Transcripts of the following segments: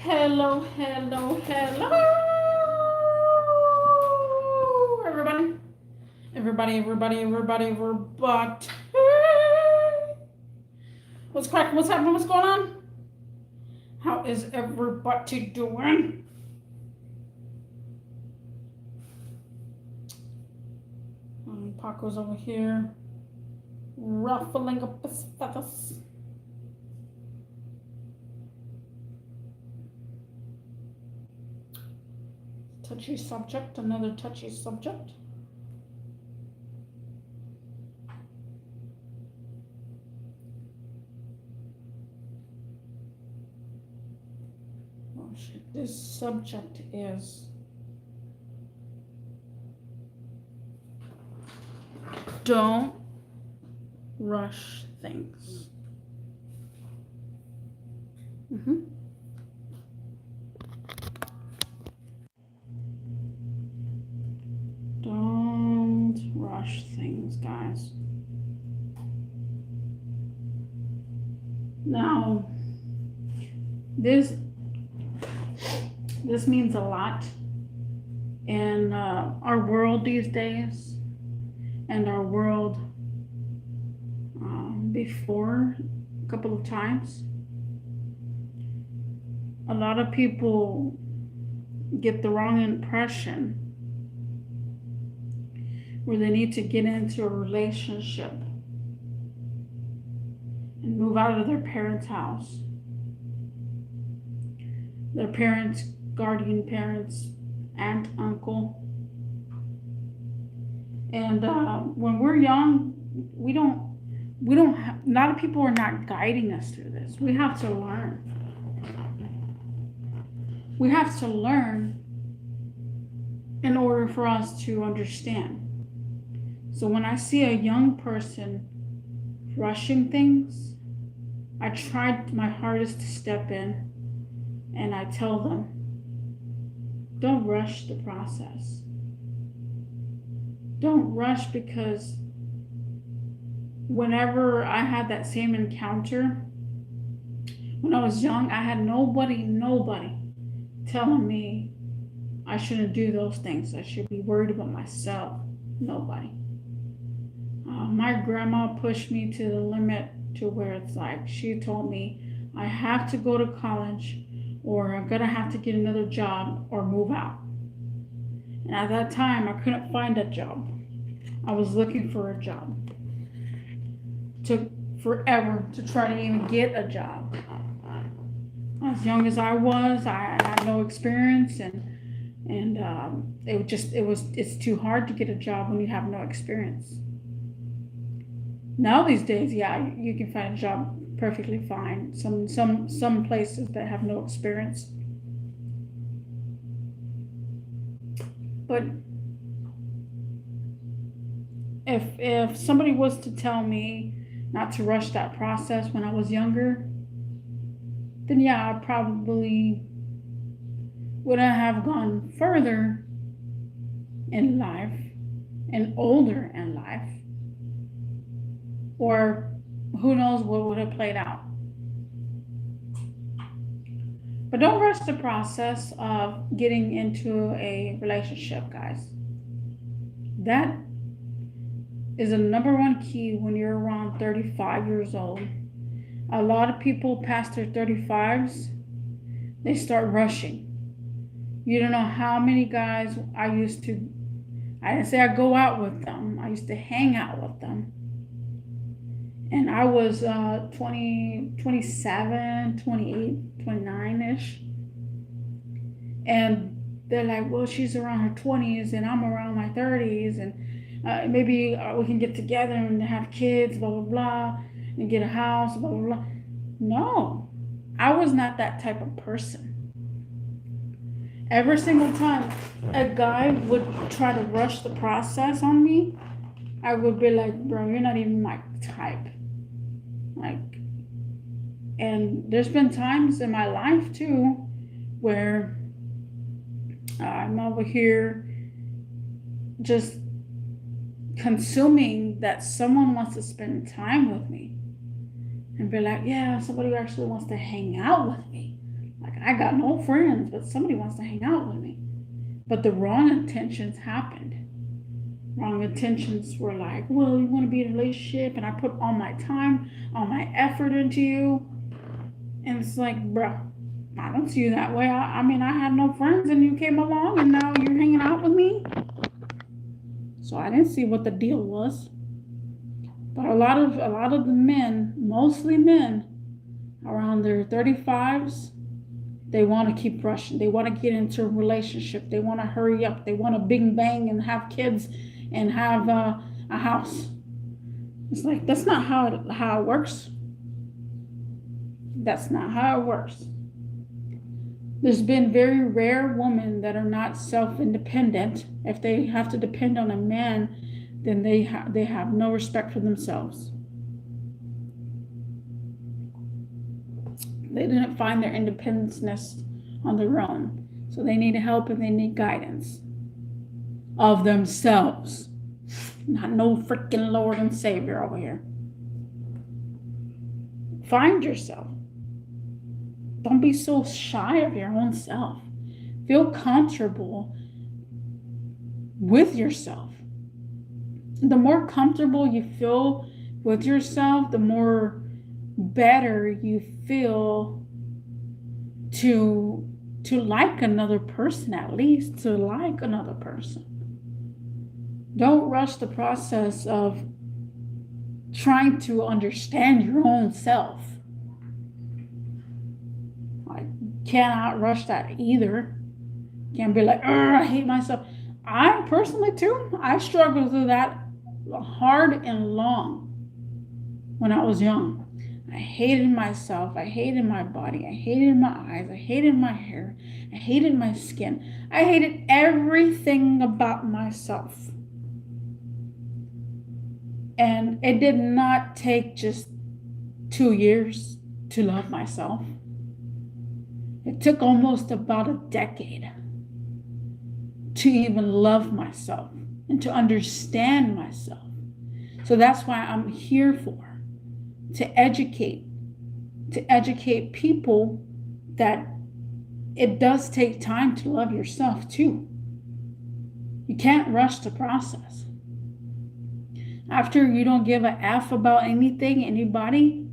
Hello, hello, hello, everybody. Everybody. What's cracking? What's happening? What's going on? How is everybody doing? Paco's over here, ruffling up his feathers. Touchy subject, another touchy subject. Oh shit, this subject is don't rush things. Don't rush things, guys. Now, this means a lot in our world these days, and our world before a couple of times. A lot of people get the wrong impression where they need to get into a relationship and move out of their parents' house. Their parents, guardian parents, aunt, uncle. And when we're young, we don't have, a lot of people are not guiding us through this. We have to learn. We have to learn in order for us to understand. So when I see a young person rushing things, I tried my hardest to step in and I tell them, don't rush the process. Don't rush, because whenever I had that same encounter, when I was young, I had nobody telling me I shouldn't do those things. I should be worried about myself. Nobody. My grandma pushed me to the limit to where it's like, she told me I have to go to college or I'm gonna have to get another job or move out. And at that time, I couldn't find a job. I was looking for a job. It took forever to try to even get a job. As young as I was, I had no experience, and it's too hard to get a job when you have no experience. Now these days, yeah, you can find a job perfectly fine. Some places that have no experience. But if somebody was to tell me not to rush that process when I was younger, then yeah, I probably wouldn't have gone further in life and older in life. Or who knows what would have played out. But don't rush the process of getting into a relationship, guys. That is a number one key when you're around 35 years old. A lot of people past their 35s, they start rushing. You don't know how many guys I didn't say I go out with them. I used to hang out with them. And I was 27, 28, 29-ish. And they're like, well, she's around her 20s and I'm around my 30s. And maybe we can get together and have kids, blah, blah, blah, and get a house, blah, blah, blah. No, I was not that type of person. Every single time a guy would try to rush the process on me, I would be like, bro, you're not even my type. Like, and there's been times in my life too where I'm over here just consuming that someone wants to spend time with me and be like, yeah, somebody actually wants to hang out with me. Like, I got no friends, but somebody wants to hang out with me. But the wrong intentions happened. Wrong intentions were like, well, you want to be in a relationship, and I put all my time, all my effort into you. And it's like, bro, I don't see you that way. I mean, I had no friends, and you came along, and now you're hanging out with me. So I didn't see what the deal was. But a lot of the men, mostly men, around their 35s, they want to keep rushing. They want to get into a relationship. They want to hurry up. They want to bing bang and have kids and have a house. It's like, that's not how it works. That's not how it works. There's been very rare women that are not self-independent. If they have to depend on a man, then they have no respect for themselves. They didn't find their independence on their own. So they need help and they need guidance of themselves. Not no freaking Lord and Savior over here. Find yourself. Don't be so shy of your own self. Feel comfortable with yourself. The more comfortable you feel with yourself, the more better you feel to like another person, at least to like another person. Don't rush the process of trying to understand your own self. I cannot rush that either. Can't be like, I hate myself. I personally too, I struggled through that hard and long when I was young. I hated myself. I hated my body. I hated my eyes. I hated my hair. I hated my skin. I hated everything about myself. And it did not take just 2 years to love myself. It took almost about a decade to even love myself and to understand myself. So that's why I'm here for, to educate people that it does take time to love yourself too. You can't rush the process. After you don't give a F about anything, anybody,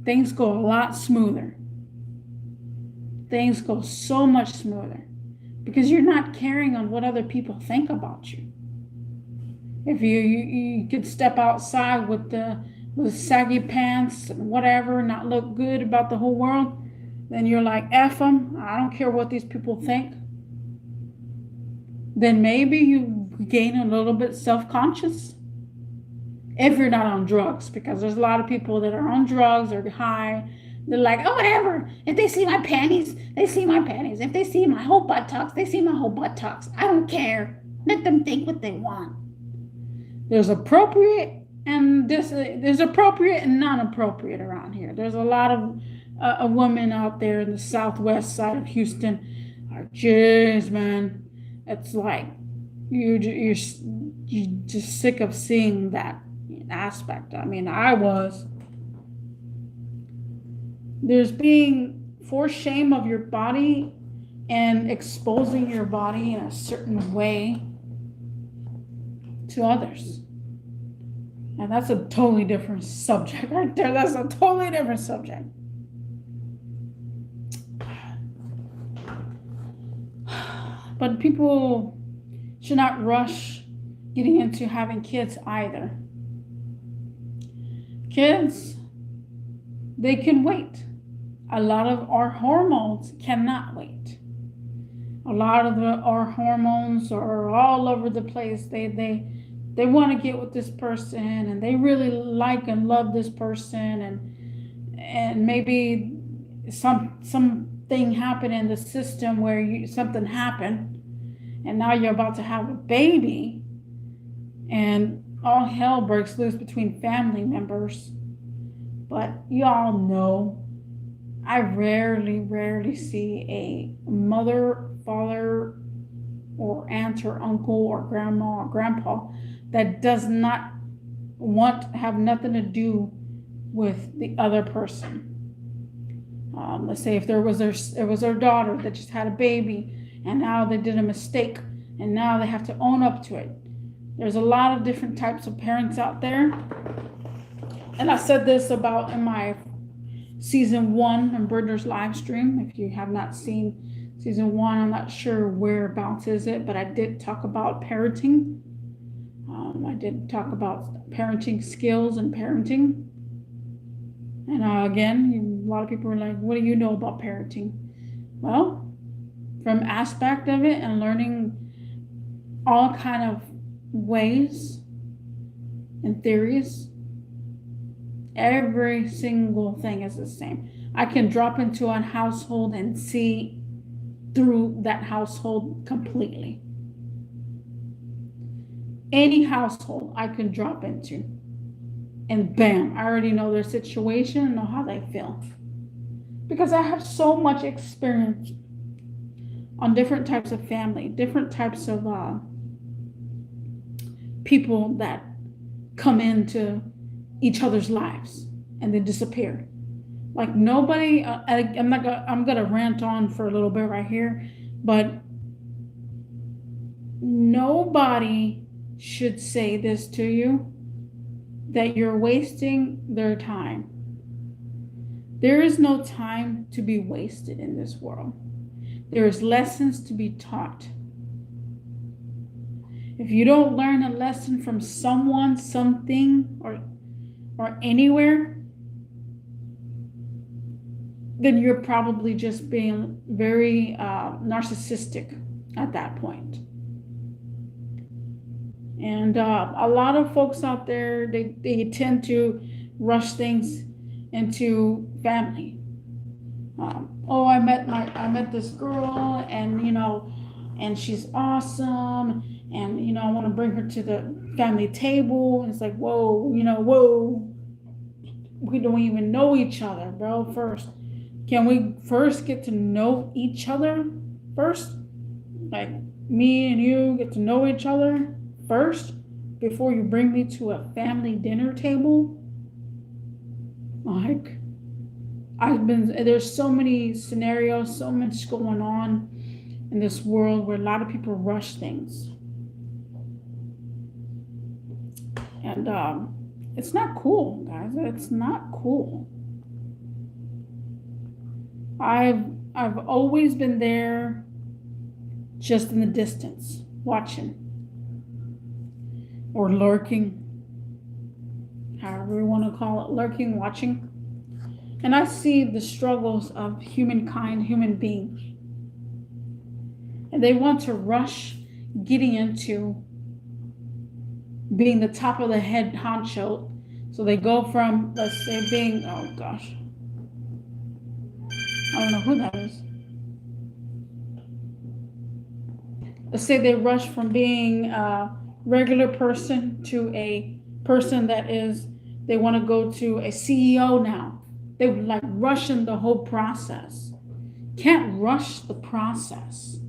things go a lot smoother. Things go so much smoother because you're not caring on what other people think about you. If you could step outside with saggy pants and whatever, not look good about the whole world, then you're like, F them. I don't care what these people think. Then maybe you gain a little bit self-conscious. If you're not on drugs, because there's a lot of people that are on drugs or high. They're like, oh, whatever. If they see my panties, they see my panties. If they see my whole buttocks, they see my whole buttocks. I don't care. Let them think what they want. There's appropriate and there's appropriate and non-appropriate around here. There's a lot of women out there in the southwest side of Houston are just, man, it's like you're just sick of seeing that aspect. I mean, I was. There's being for shame of your body and exposing your body in a certain way to others. And that's a totally different subject right there. That's a totally different subject. But people should not rush getting into having kids either. Kids, they can wait. A lot of our hormones cannot wait. A lot of our hormones are all over the place. They want to get with this person, and they really like and love this person, and maybe something happened in the system where something happened, and now you're about to have a baby, and all hell breaks loose between family members. But you all know, I rarely see a mother, father, or aunt or uncle or grandma or grandpa that does not have nothing to do with the other person. Let's say if there was their daughter that just had a baby, and now they did a mistake, and now they have to own up to it. There's a lot of different types of parents out there, and I said this about in my season 1 on Birders live stream. If you have not seen season 1, I'm not sure whereabouts is it, but I did talk about parenting. I did talk about parenting skills and parenting. And again, a lot of people are like, what do you know about parenting? Well, from aspect of it and learning all kind of ways and theories, every single thing is the same. I can drop into a household and see through that household completely. Any household I can drop into, and bam, I already know their situation and know how they feel. Because I have so much experience on different types of family, different types of people that come into each other's lives and then disappear. Like nobody, I'm gonna rant on for a little bit right here, but nobody should say this to you, that you're wasting their time. There is no time to be wasted in this world. There is lessons to be taught. If you don't learn a lesson from someone, something, or anywhere, then you're probably just being very narcissistic at that point. And a lot of folks out there, they tend to rush things into family. I met this girl, and and she's awesome, and I want to bring her to the family table. And it's like, whoa, we don't even know each other, bro. First, can we first get to know each other first? Like me and you get to know each other first before you bring me to a family dinner table? Like, there's so many scenarios, so much going on in this world where a lot of people rush things. And it's not cool, guys. It's not cool. I've always been there, just in the distance, watching or lurking, however you want to call it, lurking, watching. And I see the struggles of humankind, human beings. And they want to rush getting into being the top of the head honcho. So they go from, let's say, being, oh gosh, I don't know who that is. Let's say they rush from being a regular person to a person that is, they want to go to a CEO now. They would like rushing the whole process. Can't rush the process.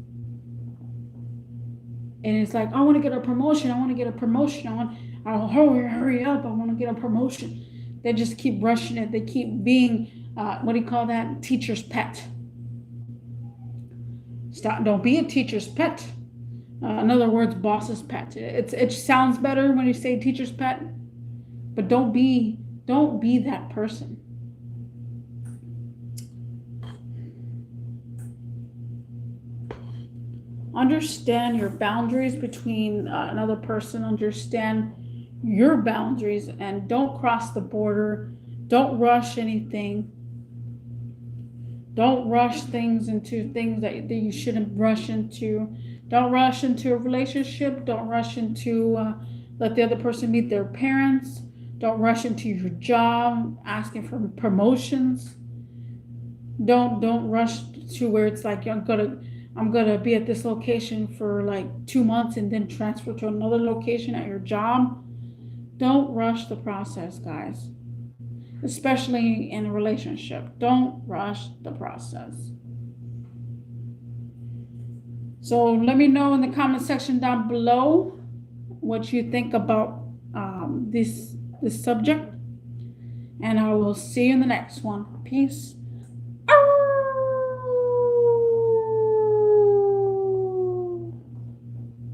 And it's like, I want to get a promotion. I want to get a promotion. I'll hurry up. I want to get a promotion. They just keep rushing it. They keep being, what do you call that? Teacher's pet. Don't be a teacher's pet. In other words, boss's pet. It sounds better when you say teacher's pet, but don't be that person. Understand your boundaries between another person. Understand your boundaries, and don't cross the border. Don't rush anything. Don't rush things into things that you shouldn't rush into. Don't rush into a relationship. Don't rush into let the other person meet their parents. Don't rush into your job asking for promotions. Don't rush to where it's like I'm gonna be at this location for like 2 months and then transfer to another location at your job. Don't rush the process, guys. Especially in a relationship. Don't rush the process. So let me know in the comment section down below what you think about this subject. And I will see you in the next one. Peace.